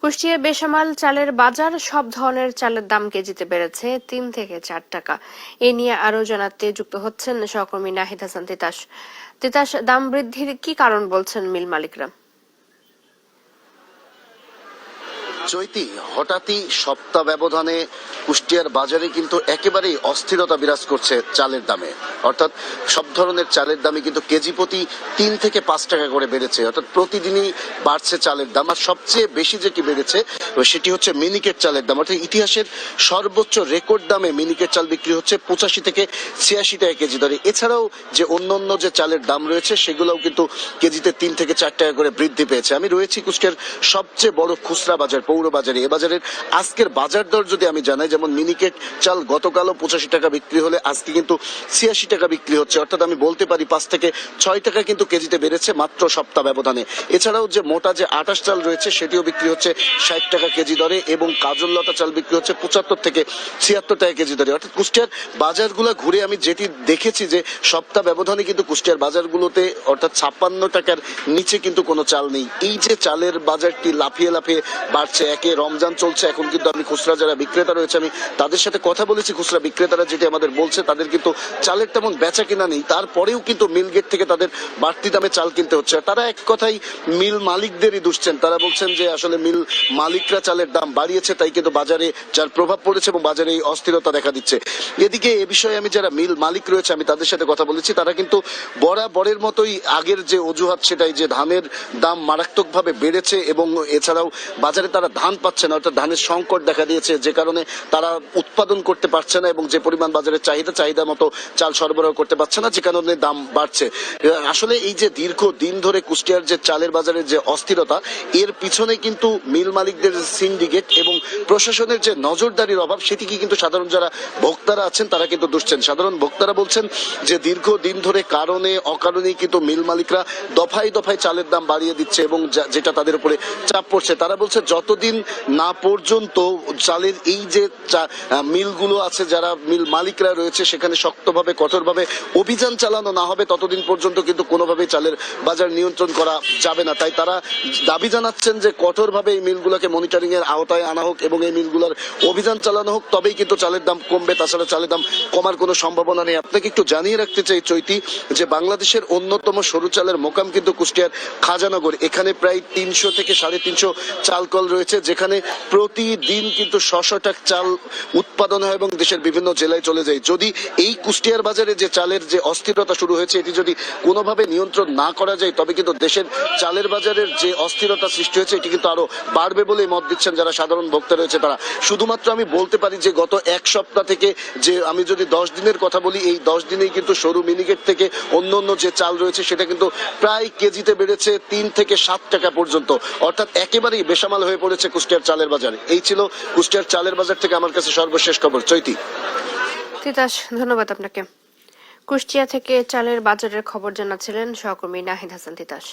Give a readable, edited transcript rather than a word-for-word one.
কুষ্টিয়ায় বেসামাল চালের বাজার, সব ধরনের চালের দাম কেজিতে বেড়েছে ৩ থেকে ৪ টাকা। এ নিয়ে আরো জানাতে যুক্ত হচ্ছেন সহকর্মী নাহিদ হাসান তিতাস। তিতাস, দাম বৃদ্ধির কি কারণ বলছেন মিল মালিকরা? চৈতি, হঠাৎই সপ্তাহ ব্যবধানে কুষ্টিয়ার বাজারে কিন্তু একেবারেই অস্থিরতা বিরাজ করছে চালের দামে। অর্থাৎ সব ধরনের চালের দামই কিন্তু কেজি প্রতি ৩ থেকে ৫ টাকা করে বেড়েছে। অর্থাৎ প্রতিদিনই বাড়ছে চালের দাম। আর সবচেয়ে বেশি যেটি বেড়েছে সেটি হচ্ছে মিনিকেট চালের দাম। অর্থাৎ ইতিহাসের সর্বোচ্চ রেকর্ড দামে মিনিকেট চাল বিক্রি হচ্ছে ৮৫ থেকে ৮৬ টাকা কেজি দরে। এছাড়াও যে অন্যান্য যে চালের দাম রয়েছে সেগুলোও কিন্তু কেজিতে ৩ থেকে ৪ টাকা করে বৃদ্ধি পেয়েছে। আমি রয়েছি কুষ্টিয়ার সবচেয়ে বড় খুচরা বাজার পৌর বাজারে। এ বাজারের আজকের বাজার দর যদি আমি জানাই, যেমন মিনিকেট চাল গতকালও ৮৫ টাকা বিক্রি হলে আজকে কিন্তু ৮৬ টাকা বিক্রি হচ্ছে। অর্থাৎ আমি বলতে পারি ৫ থেকে ৬ টাকা কিন্তু কেজিতে বেড়েছে মাত্র সপ্তাহ ব্যবধানে। এছাড়াও যে মোটা যে আটাশ চাল রয়েছে সেটিও বিক্রি হচ্ছে ৬০ টাকা কেজি দরে এবং কাজললতা চাল বিক্রি হচ্ছে ৭৫ থেকে ৭৬ টাকা কেজি দরে। অর্থাৎ কুষ্টিয়ার বাজারগুলো ঘুরে আমি যেটি দেখেছি যে সপ্তাহ ব্যবধানে কিন্তু কুষ্টিয়ার বাজারগুলোতে অর্থাৎ ৫৬ টাকার নিচে কিন্তু কোনো চাল নেই। এই যে চালের বাজারটি লাফিয়ে লাফিয়ে বাড়ছে, একে রমজান চলছে, এখন কিন্তু আমি খুচরা যারা বিক্রেতা রয়েছে আমি তাদের সাথে কথা বলেছি। খুচরা বিক্রেতারা যেটি আমাদের বলছে, তাদের কিন্তু চালের তেমন বেচা কিনা নেই, তারপরেও কিন্তু মিল গেট থেকে তাদের বাড়তি দামে চাল কিনতে হচ্ছে। তারা এক কথাই মিল মালিকদেরই দুষছেন। তারা বলছেন যে আসলে মিল মালিকরা চালের দাম বাড়িয়েছে, তাই কিন্তু বাজারে যার প্রভাব পড়েছে এবং বাজারে এই অস্থিরতা দেখা দিচ্ছে। এদিকে এ বিষয়ে আমি যারা মিল মালিক রয়েছে আমি তাদের সাথে কথা বলেছি। তারা কিন্তু বরাবরের মতোই আগের যে অজুহাত, সেটাই যে ধানের দাম মারাত্মকভাবে বেড়েছে এবং এছাড়াও বাজারে তারা ধান পাচ্ছে না, অর্থাৎ ধানের সংকট দেখা দিয়েছে, যে কারণে তারা উৎপাদন করতে পারছে না এবং যে পরিমাণ বাজারের চাহিদা মতো চাল সরবরাহ করতে পারছে না, যে কারণে দাম বাড়ছে। আসলে এই যে দীর্ঘ দিন ধরে কুষ্টিয়ার যে চালের বাজারের যে অস্থিরতা, এর পিছনে কিন্তু মিল মালিকদের সিন্ডিকেট এবং প্রশাসনের যে নজরদারির অভাব, সেটিকে কিন্তু সাধারণ যারা ভোক্তারা আছেন তারা কিন্তু দুষছেন। সাধারণ ভোক্তারা বলছেন যে দীর্ঘ দিন ধরে কারণে অকারণেই কিন্তু মিল মালিকরা দফায় দফায় চালের দাম বাড়িয়ে দিচ্ছে এবং যেটা তাদের উপরে চাপ পড়ছে। তারা বলছে যতদিন না পর্যন্ত চালের এই যে মিলগুলো আছে, যারা মিল মালিকরা রয়েছে সেখানে শক্তভাবে কঠোরভাবে অভিযান চালানো না হবে, ততদিন পর্যন্ত কিন্তু কোনোভাবেই চালের বাজার নিয়ন্ত্রণ করা যাবে না। তাই তারা দাবি জানাচ্ছেন যে কঠোরভাবে এই মিলগুলোকে মনিটরিং এর আওতায় আনা হোক এবং এই মিলগুলোর অভিযান চালানো হোক, তবেই কিন্তু চালের দাম কমবে। তাছাড়া চালের দাম কমার কোনো সম্ভাবনা নেই। আপনাকে একটু জানিয়ে রাখতে চাই চৈতি, যে বাংলাদেশের অন্যতম সরু চালের মোকাম কিন্তু কুষ্টিয়ার খাজানগর। এখানে প্রায় ৩০০ থেকে ৩৫০ চাল কল রয়েছে, যেখানে প্রতিদিন কিন্তু ৬০০ টাকা চাল উৎপাদন হয় এবং দেশের বিভিন্ন জেলায় চলে যায়। যদি এই কুষ্টিয়ার বাজারে যে চালের যে অস্থিরতা শুরু হয়েছে, এটি যদি কোনোভাবে নিয়ন্ত্রণ না করা যায়, তবে কিন্তু দেশের চালের বাজারের যে অস্থিরতা সৃষ্টি হয়েছে এটি কিন্তু আরো বাড়বে বলেই মত দিচ্ছেন যারা সাধারণ ভোক্তা রয়েছে তারা। শুধুমাত্র আমি বলতে পারি যে গত এক সপ্তাহ থেকে, যে আমি যদি 10 দিনের কথা বলি, এই 10 দিনেই কিন্তু সরু মিনিকেট থেকে অন্য যে চাল রয়েছে সেটা কিন্তু প্রায় কেজিতে বেড়েছে ৩ থেকে ৭ টাকা পর্যন্ত। অর্থাৎ একেবারেই বেসামাল হয়ে পড়েছে কুষ্টিয়ার চালের বাজার। এই ছিল কুষ্টিয়ার চালের বাজার থেকে আমার কাছে সর্বশেষ খবর। চৈতি। তিতাস, ধন্যবাদ আপনাকে। কুষ্টিয়া থেকে চালের বাজারের খবর জানাচ্ছিলেন সহকর্মী নাহিদ হাসান তিতাস।